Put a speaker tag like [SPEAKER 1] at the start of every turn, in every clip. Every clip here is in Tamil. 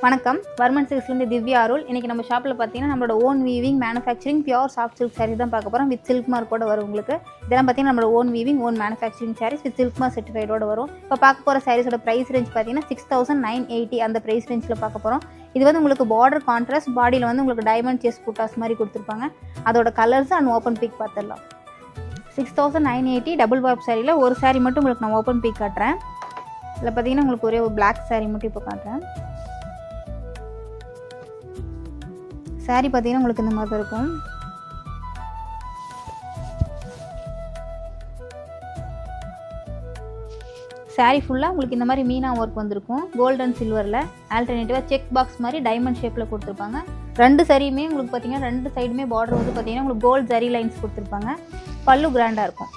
[SPEAKER 1] வணக்கம். வர்மன் சில்க்ஸ்லேருந்து திவ்யா அருள். இன்றைக்கி நம்ம ஷாப்பில் பார்த்தீங்கன்னா நம்மளோட own weaving manufacturing pure soft silk saris தான் பார்க்க போகிறோம். வித் சில்க் மார்க்கோட வரும் உங்களுக்கு. இதெல்லாம் பார்த்தீங்கன்னா நம்மளோட own weaving own manufacturing saris with silk mark சர்டிஃபைடோட வரும். இப்போ பார்க்க போகிற சாரீஸோட ப்ரைஸ் ரேஞ்ச் பார்த்தீங்கன்னா 6,980 அந்த ப்ரைஸ் ரேஞ்சில் பார்க்க போகிறோம். இது வந்து உங்களுக்கு பார்டர் கான்ட்ராஸ்ட், பாடியில் வந்து உங்களுக்கு டைமண்ட் செஸ் புட்டாஸ் மாதிரி கொடுத்துருப்பாங்க. அதோட கலர்ஸ் அண்ட் ஓப்பன் பிக் பார்த்துடலாம். 6,980 டபுள் வார்ப் சாரியில் ஒரு சாரீ மட்டும் உங்களுக்கு நான் ஓப்பன் பிக் காட்டுறேன். இதில் பார்த்தீங்கன்னா உங்களுக்கு ஒரே ஒரு பிளாக் சாரீ மட்டும் இப்போ காட்டுறேன். சாரீ பார்த்தீங்கன்னா உங்களுக்கு இந்த மாதிரி இருக்கும். சாரீ ஃபுல்லாக உங்களுக்கு இந்த மாதிரி மீனா ஒர்க் வந்திருக்கும். கோல்டு அண்ட் சில்வரில் ஆல்டர்னேட்டிவாக செக் பாக்ஸ் மாதிரி டைமண்ட் ஷேப்பில் கொடுத்துருப்பாங்க. ரெண்டு சாரியுமே உங்களுக்கு பார்த்தீங்கன்னா ரெண்டு சைடுமே பார்டர் வந்து பார்த்தீங்கன்னா உங்களுக்கு கோல்டு ஜரி லைன்ஸ் கொடுத்துருப்பாங்க. பல்லு கிராண்டாக இருக்கும்.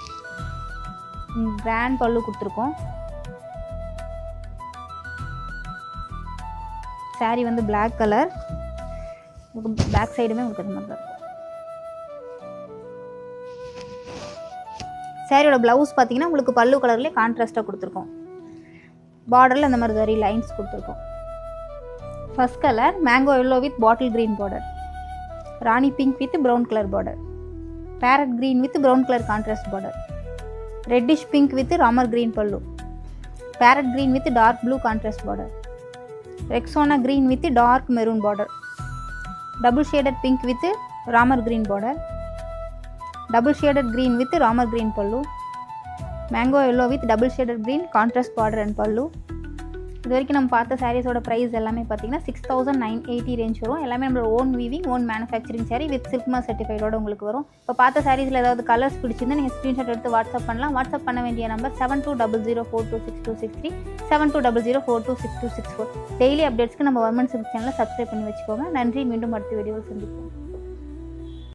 [SPEAKER 1] கிராண்ட் பல்லு கொடுத்துருக்கோம். சாரீ வந்து பிளாக் கலர். பேக் சைடுமே உங்களுக்கு இந்த மாதிரி இருக்கும். சாரியோட ப்ளவுஸ் பார்த்தீங்கன்னா உங்களுக்கு பல்லு கலர்லேயே கான்ட்ராஸ்ட்டாக கொடுத்துருக்கோம். பார்டரில் இந்த மாதிரி ஜரி லைன்ஸ் கொடுத்துருக்கோம். First colour mango yellow with bottle green border, rani pink with brown colour border, parrot green with brown colour contrast border, reddish pink with Ramar green pallu, parrot green with dark blue contrast border, Rexona green with dark maroon border, double shaded pink with ramar green border, double shaded green with ramar green pallu, mango yellow with double shaded green contrast border and pallu. இது வரைக்கும் நம்ம பார்த்த சாரீஸோட ப்ரைஸ் எல்லாமே பார்த்தீங்கன்னா 6,980 ரேஞ்ச் வரும். எல்லாமே நம்மளோட own weaving own manufacturing sari with silk mark சர்டிஃபைடோட உங்களுக்கு வரும். இப்போ பார்த்த சாரீஸில் ஏதாவது கலர்ஸ் பிடிச்சிருந்தா நீங்கள் ஸ்க்ரீன்ஷாட் எடுத்து வாட்ஸ்அப் பண்ணலாம். வாட்ஸ்அப் பண்ண வேண்டிய நம்பர் 7200426263, 7200426264. டெய்லி அப்டேட்ஸ்க்கு நம்ம வர்மன் சில்க் சேனலை சப்ஸ்கிரைப் பண்ணி வச்சுக்கோங்க. நன்றி. மீண்டும் அடுத்த வீடியோவில் சந்திப்போம்.